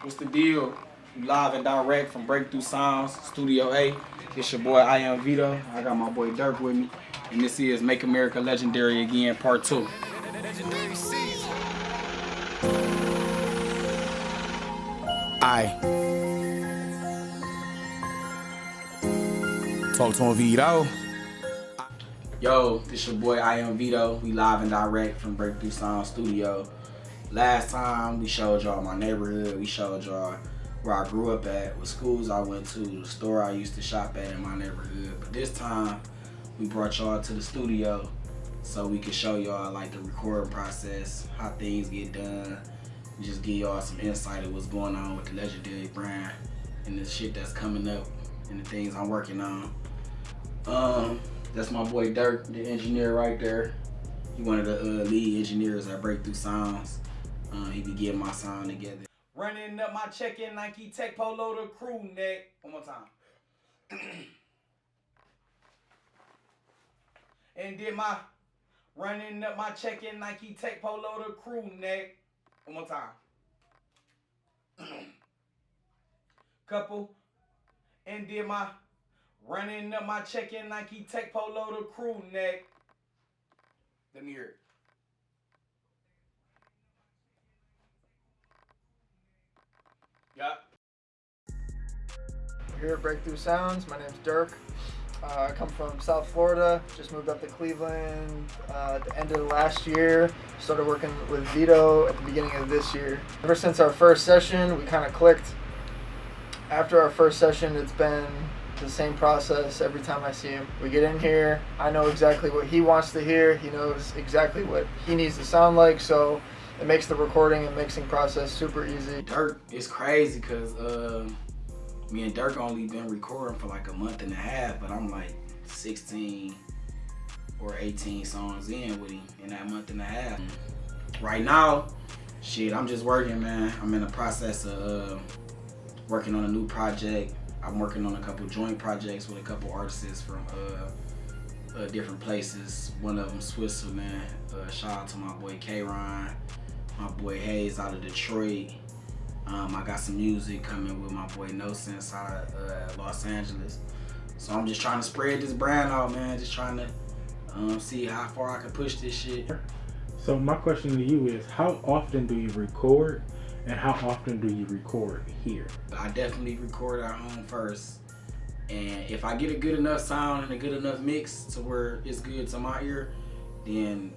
What's the deal? You live and direct from Breakthrough Sounds, Studio A. It's your boy IamVido. I got my boy Dirk with me. And this is Make America Legendary Again, Part 2. I talk to him, Vito. Yo, this your boy IamVido. We live and direct from Breakthrough Sound Studio. Last time we showed y'all my neighborhood. We showed y'all where I grew up at, what schools I went to, the store I used to shop at in my neighborhood. But this time we brought y'all to the studio so we could show y'all like the recording process, how things get done, and just give y'all some insight of what's going on with the legendary brand and the shit that's coming up and the things I'm working on. That's my boy Dirk, the engineer right there. He one of the lead engineers at Breakthrough Sounds. He be getting my sound together. Running up my check-in Nike Tech Polo to crew neck. One more time. And did my running up my check-in Nike Tech Polo to crew neck. One more time. Couple. And did my running up my check-in Nike Tech Polo to crew neck. Let me hear it. Yup. Here at Breakthrough Sounds. My name's Dirk. I come from South Florida. Just moved up to Cleveland at the end of last year. Started working with Vito at the beginning of this year. Ever since our first session, we kind of clicked. After our first session, it's been the same process every time I see him. We get in here, I know exactly what he wants to hear. He knows exactly what he needs to sound like, so it makes the recording and mixing process super easy. Dirk, it's crazy because me and Dirk only been recording for like a month and a half, but I'm like 16 or 18 songs in with him in that month and a half. Right now, shit, I'm just working, man. I'm in the process of working on a new project. I'm working on a couple joint projects with a couple artists from different places. One of them Switzerland. Shout out to my boy K-Ron, my boy Hayes out of Detroit. I got some music coming with my boy No Sense out of Los Angeles. So I'm just trying to spread this brand out, man. Just trying to see how far I can push this shit. So my question to you is, how often do you record, and how often do you record here? I definitely record at home first. And if I get a good enough sound and a good enough mix to where it's good to my ear, then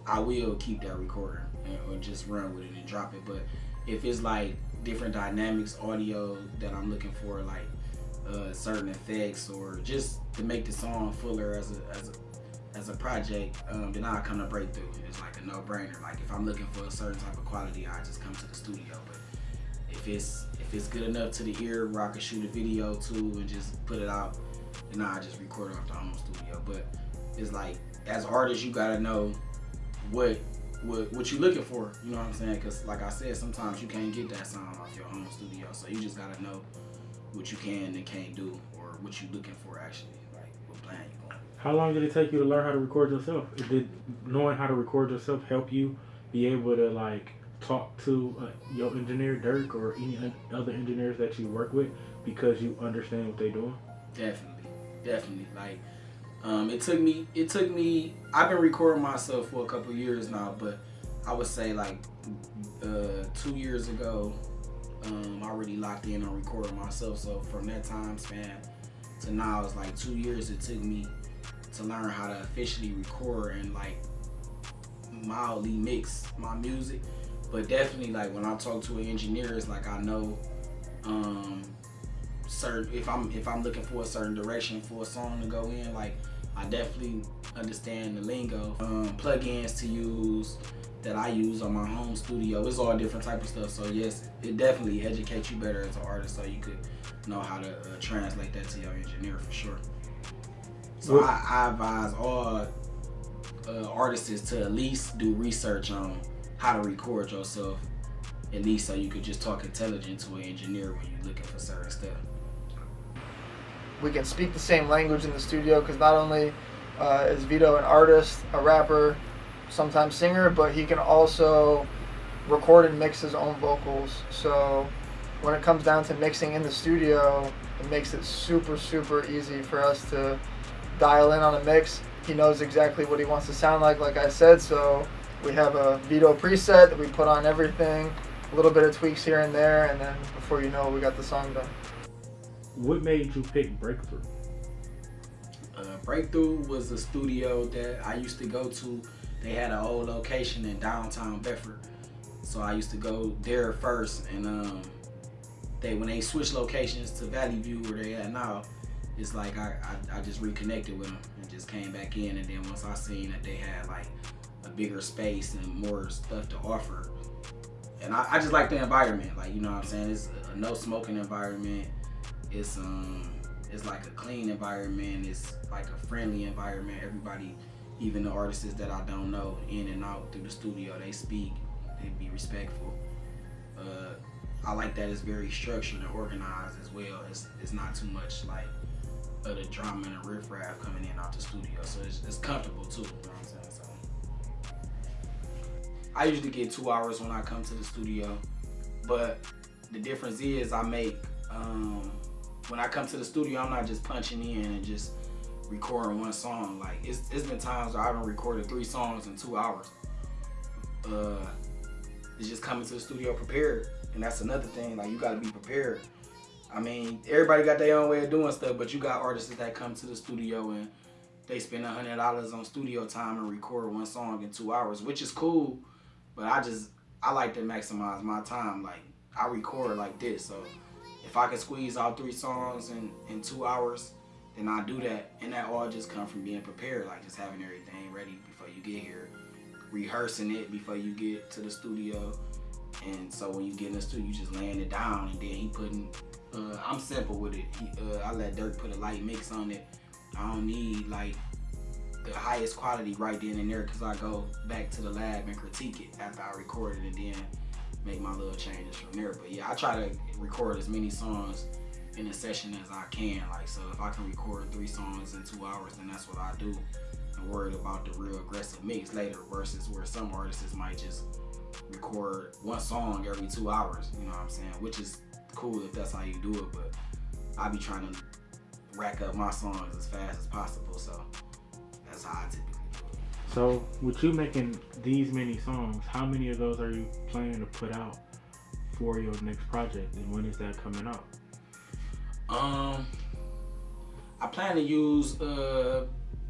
I will keep that recording or just run with it and drop it. But if it's like different dynamics, audio that I'm looking for, like certain effects, or just to make the song fuller as a project, then I come to Breakthrough. It's like a no-brainer. Like if I'm looking for a certain type of quality, I just come to the studio. But if it's good enough to the ear where I can shoot a video too and just put it out, then I just record it off the home studio. But it's like, as artists, you gotta know what you're looking for. You know what I'm saying? Because like I said, sometimes you can't get that sound off your home studio. So you just gotta know what you can and can't do, or what you're looking for actually, like what plan you going. How long did it take you to learn how to record yourself? Did knowing how to record yourself help you be able to like talk to your engineer Dirk or any other engineers that you work with, because you understand what they're doing? Definitely. Like it took me. I've been recording myself for a couple years now, but I would say like 2 years ago, I already locked in on recording myself. So from that time span to now, it's like 2 years it took me to learn how to officially record and like mildly mix my music. But definitely, like when I talk to an engineer, it's like I know certain, if I'm looking for a certain direction for a song to go in, like I definitely understand the lingo, plugins to use that I use on my home studio. It's all different type of stuff. So yes, it definitely educates you better as an artist, so you could know how to translate that to your engineer for sure. So I advise all artists to at least do research on how to record yourself, at least so you could just talk intelligent to an engineer when you're looking for certain stuff. We can speak the same language in the studio, because not only is Vito an artist, a rapper, sometimes singer, but he can also record and mix his own vocals. So when it comes down to mixing in the studio, it makes it super, super easy for us to dial in on a mix. He knows exactly what he wants to sound like I said, so we have a Vito preset that we put on everything, a little bit of tweaks here and there, and then before you know it, we got the song done. What made you pick Breakthrough? Breakthrough was a studio that I used to go to. They had an old location in downtown Bedford, so I used to go there first. And when they switched locations to Valley View, where they at now, it's like I just reconnected with them and just came back in. And then once I seen that they had like a bigger space and more stuff to offer, and I just like the environment. Like, you know what I'm saying? It's a no smoking environment. It's like a clean environment. It's like a friendly environment. Everybody, even the artists that I don't know, in and out through the studio, they speak, they be respectful. I like that it's very structured and organized as well. It's not too much like the drama and the riffraff coming in out the studio. So it's comfortable too, you know what I'm saying? So I usually get 2 hours when I come to the studio, but the difference is I make, when I come to the studio, I'm not just punching in and just recording one song. Like it's been times where I haven't recorded 3 songs in 2 hours. It's just coming to the studio prepared, and that's another thing. Like, you gotta be prepared. I mean, everybody got their own way of doing stuff, but you got artists that come to the studio and they spend $100 on studio time and record one song in 2 hours, which is cool. But I like to maximize my time. Like, I record like this, so if I can squeeze out 3 songs in 2 hours, then I do that. And that all just come from being prepared, like just having everything ready before you get here, rehearsing it before you get to the studio. And so when you get in the studio, you just laying it down, and then he putting, I'm simple with it. I let Dirk put a light mix on it. I don't need like the highest quality right then and there, because I go back to the lab and critique it after I record it and then make my little changes from there. But yeah, I try to record as many songs in a session as I can. Like, so if I can record 3 songs in 2 hours, then that's what I do. And worried about the real aggressive mix later, versus where some artists might just record 1 song every 2 hours, you know what I'm saying? Which is cool if that's how you do it, but I be trying to rack up my songs as fast as possible, so that's how I typically do it. So with you making these many songs, how many of those are you planning to put out for your next project, and when is that coming out? I plan to use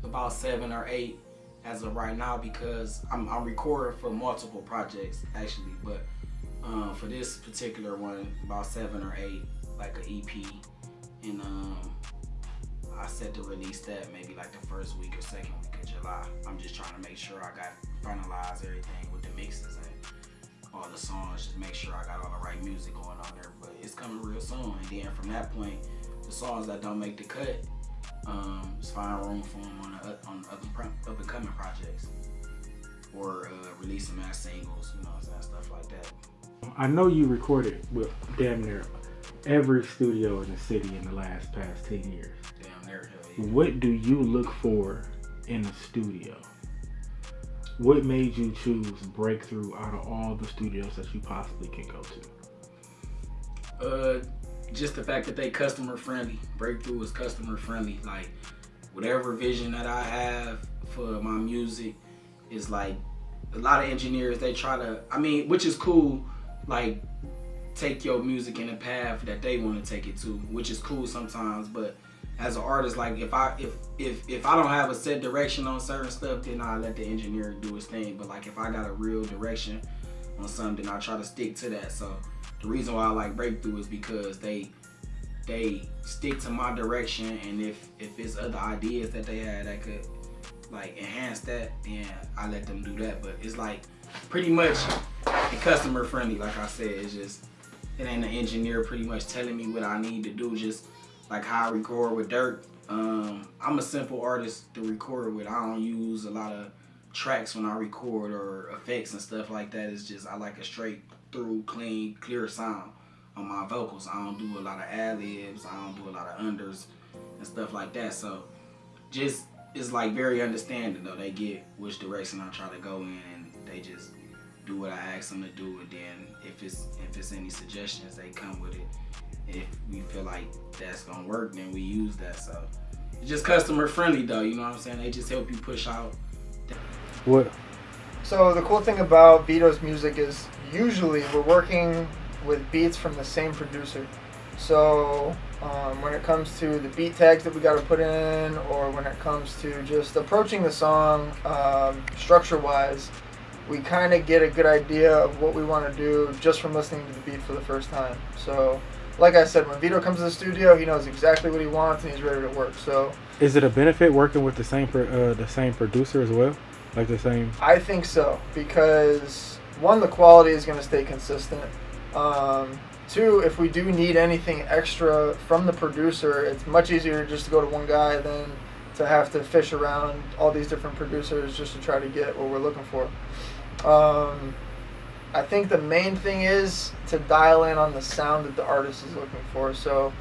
about 7 or 8 as of right now, because I'm recording for multiple projects actually, but for this particular one, about 7 or 8, like an EP, and I set to release that maybe like the first week or second week of July. I'm just trying to make sure I got finalized everything with the mixes and all the songs, just make sure I got all the right music going on there. But it's coming real soon, and then from that point, the songs that don't make the cut, just find room for them on up and coming projects, or release them as singles, you know what I'm saying, stuff like that. I know you recorded with damn near every studio in the city in the past 10 years. Damn near, hell yeah. What do you look for in a studio? What made you choose Breakthrough out of all the studios that you possibly can go to? Just the fact that they customer friendly. Breakthrough is customer friendly. Like, whatever vision that I have for my music is like, a lot of engineers, they try to, I mean, which is cool, like, take your music in a path that they want to take it to, which is cool sometimes. But as an artist, like, if I don't have a set direction on certain stuff, then I let the engineer do his thing. But like, if I got a real direction on something, I try to stick to that. So the reason why I like Breakthrough is because they stick to my direction, and if it's other ideas that they had that could like enhance that, then I let them do that. But it's like pretty much customer friendly. Like I said, it's just, it ain't an engineer pretty much telling me what I need to do. Just like how I record with Dirk. I'm a simple artist to record with. I don't use a lot of tracks when I record, or effects and stuff like that. It's just, I like a straight through, clean, clear sound on my vocals. I don't do a lot of ad-libs. I don't do a lot of unders and stuff like that. So just, it's like very understanding though. They get which direction I try to go in, and they just do what I ask them to do, and then if it's any suggestions, they come with it. If we feel like that's gonna work, then we use that. So it's just customer friendly though, you know what I'm saying? They just help you push out. What? So the cool thing about Vido's music is usually we're working with beats from the same producer. So when it comes to the beat tags that we got to put in, or when it comes to just approaching the song structure-wise, we kind of get a good idea of what we want to do just from listening to the beat for the first time. So like I said, when Vido comes to the studio, he knows exactly what he wants and he's ready to work. So Is it a benefit working with the same producer as well? Like the same? I think so, because one, the quality is going to stay consistent. Two, if we do need anything extra from the producer, it's much easier just to go to one guy than to have to fish around all these different producers just to try to get what we're looking for. I think the main thing is to dial in on the sound that the artist is looking for. So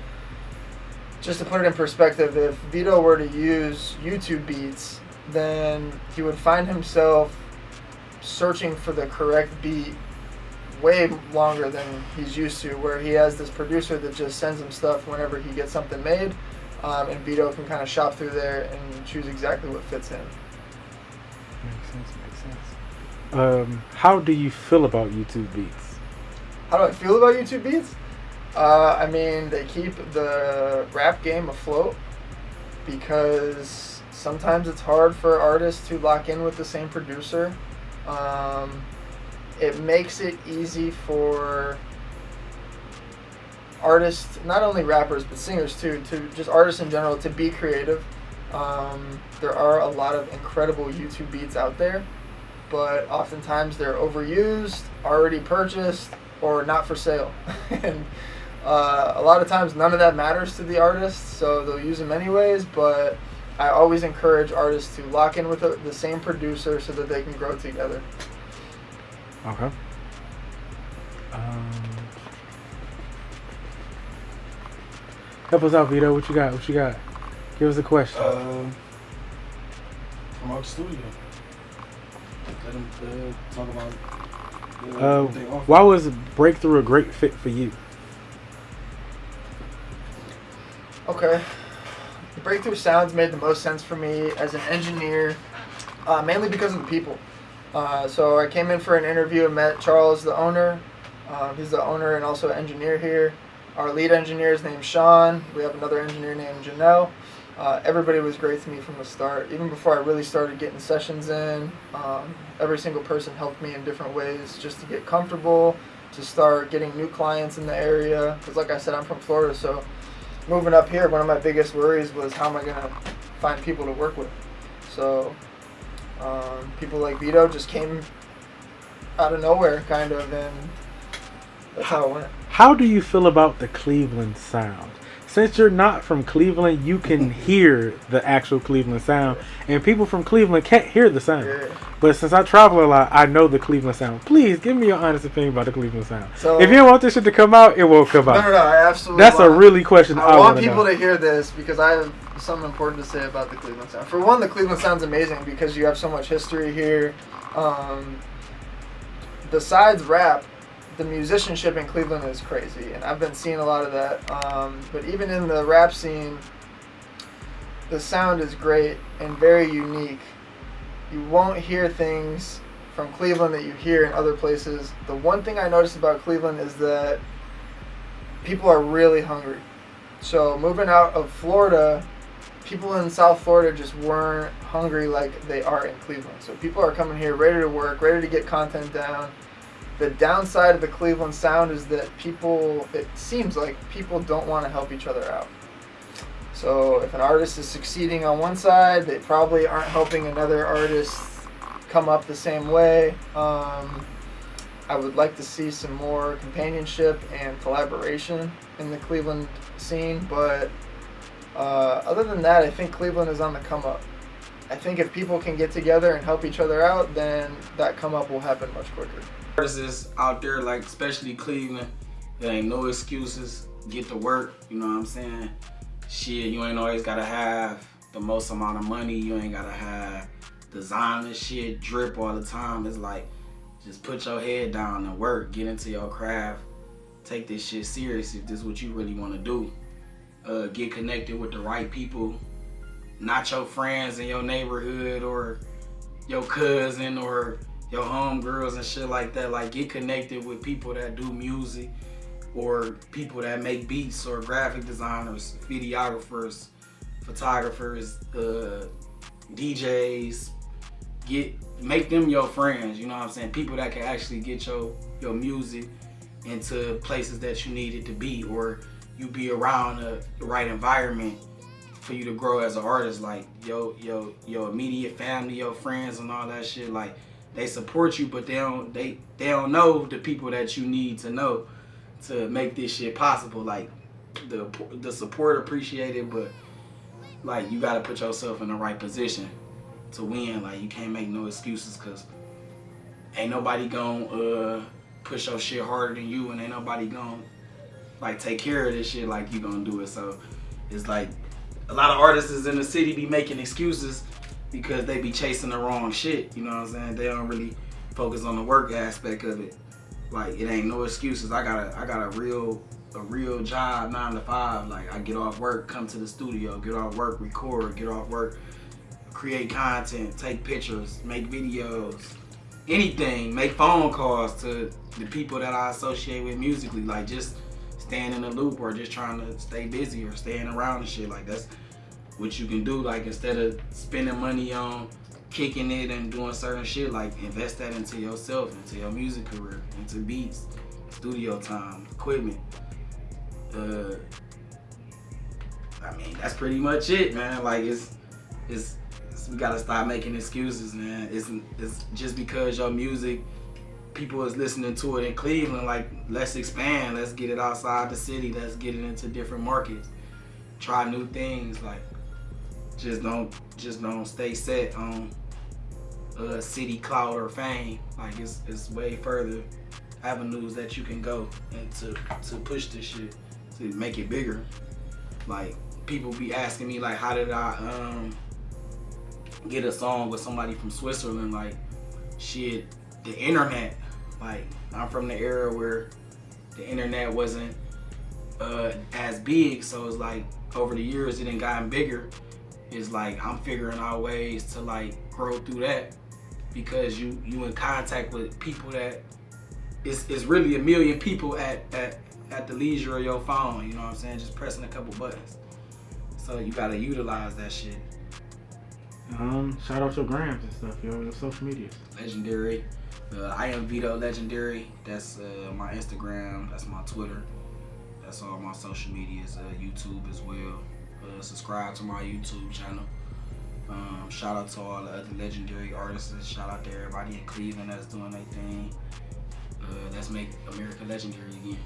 just to put it in perspective, if Vido were to use YouTube beats, then he would find himself searching for the correct beat way longer than he's used to, where he has this producer that just sends him stuff whenever he gets something made, and Vido can kind of shop through there and choose exactly what fits him. Makes sense. How do you feel about YouTube beats? How do I feel about YouTube beats? I mean, they keep the rap game afloat, because sometimes it's hard for artists to lock in with the same producer. It makes it easy for artists, not only rappers but singers too, to just artists in general, to be creative. There are a lot of incredible YouTube beats out there, but oftentimes they're overused, already purchased, or not for sale. And a lot of times none of that matters to the artist, so they'll use them anyways. But I always encourage artists to lock in with the same producer so that they can grow together. Okay. Help us out, Vido. What you got? What you got? Give us a question. Promote the studio. Let them talk about. Why was Breakthrough a great fit for you? Okay. The Breakthrough Sounds made the most sense for me as an engineer, mainly because of the people. So I came in for an interview and met Charles, the owner. He's the owner and also engineer here. Our lead engineer is named Sean. We have another engineer named Janelle. Everybody was great to me from the start. Even before I really started getting sessions in, every single person helped me in different ways just to get comfortable, to start getting new clients in the area. Because like I said, I'm from Florida, so moving up here, one of my biggest worries was how am I going to find people to work with. So people like Vido just came out of nowhere, kind of, and that's how it went. How do you feel about the Cleveland sound? Since you're not from Cleveland, you can hear the actual Cleveland sound, and people from Cleveland can't hear the sound. Yeah. But since I travel a lot, I know the Cleveland sound. Please give me your honest opinion about the Cleveland sound. So, if you don't want this shit to come out, it won't come out. No, I absolutely That's a really question I want wanna people know. to hear this, because I have something important to say about the Cleveland sound. For one, the Cleveland sound's amazing because you have so much history here. Besides rap, the musicianship in Cleveland is crazy, and I've been seeing a lot of that. But even in the rap scene, the sound is great and very unique. You won't hear things from Cleveland that you hear in other places. The one thing I noticed about Cleveland is that people are really hungry. So moving out of Florida, people in South Florida just weren't hungry like they are in Cleveland. So people are coming here ready to work, ready to get content down. The downside of the Cleveland sound is that it seems like people don't want to help each other out. So if an artist is succeeding on one side, they probably aren't helping another artist come up the same way. I would like to see some more companionship and collaboration in the Cleveland scene, but other than that, I think Cleveland is on the come up. I think if people can get together and help each other out, then that come up will happen much quicker. Artists out there, like especially Cleveland, there ain't no excuses. Get to work, you know what I'm saying? Shit, you ain't always gotta have the most amount of money. You ain't gotta have designer shit, drip all the time. It's like, just put your head down and work, get into your craft, take this shit serious if this is what you really want to do. Get connected with the right people, not your friends in your neighborhood or your cousin or your homegirls and shit like that. Like, get connected with people that do music or people that make beats or graphic designers, videographers, photographers, DJs. Make them your friends, you know what I'm saying? People that can actually get your music into places that you need it to be, or you be around the right environment for you to grow as an artist. Like your immediate family, your friends and all that shit, like they support you, but they don't know the people that you need to know to make this shit possible. Like the support appreciated, but like you gotta put yourself in the right position to win. Like you can't make no excuses, cause ain't nobody gonna push your shit harder than you, and ain't nobody gonna like take care of this shit like you gonna do it. So it's like a lot of artists in the city be making excuses because they be chasing the wrong shit, you know what I'm saying? They don't really focus on the work aspect of it. Like it ain't no excuses. I got a real job, 9 to 5. Like I get off work, come to the studio, get off work, record, get off work, create content, take pictures, make videos, anything, make phone calls to the people that I associate with musically, like just staying in the loop or just trying to stay busy or staying around and shit. Like that's what you can do. Like instead of spending money on kicking it and doing certain shit, like invest that into yourself, into your music career, into beats, studio time, equipment. I mean, that's pretty much it, man. Like it's we gotta stop making excuses, man. It's just because your music, people is listening to it in Cleveland. Like, let's expand. Let's get it outside the city. Let's get it into different markets. Try new things. Like, just don't stay set on city clout or fame. Like, it's way further avenues that you can go and to push this shit, to make it bigger. Like, people be asking me, like, how did I get a song with somebody from Switzerland? Like, shit, the internet. Like, I'm from the era where the internet wasn't as big, so it's like over the years it done gotten bigger. It's like I'm figuring out ways to like grow through that, because you in contact with people that it's really a million people at the leisure of your phone, you know what I'm saying? Just pressing a couple buttons. So you gotta utilize that shit. Shout out your grams and stuff, your social media. Legendary. IamVido Legendary. That's my Instagram. That's my Twitter. That's all my social medias. YouTube as well. Subscribe to my YouTube channel. Shout out to all the other legendary artists. Shout out to everybody in Cleveland that's doing their thing. Let's make America legendary again.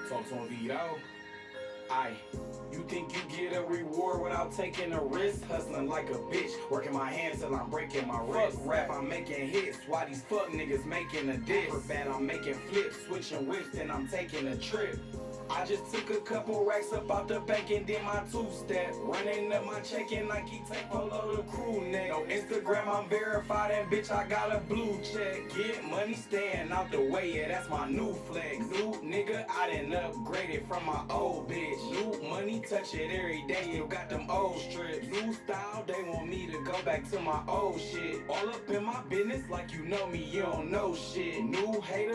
Talk to IamVido. You think you get a reward without taking a risk? Hustling like a bitch, working my hands till I'm breaking my wrist. Fuck rap, I'm making hits, why these fuck niggas making a diss? For bad, I'm making flips, switching whips, and I'm taking a trip. I just took a couple racks up out the bank and did my two-step. Running up my check and Nike take polo the crew neck. No Instagram, I'm verified, and bitch, I got a blue check. Get money, staying out the way, yeah, that's my new flex. New nigga, I done upgraded from my old bitch. New money, touch it every day, still got them old strips. New style, they want me to go back to my old shit. All up in my business like you know me, you don't know shit. New hater.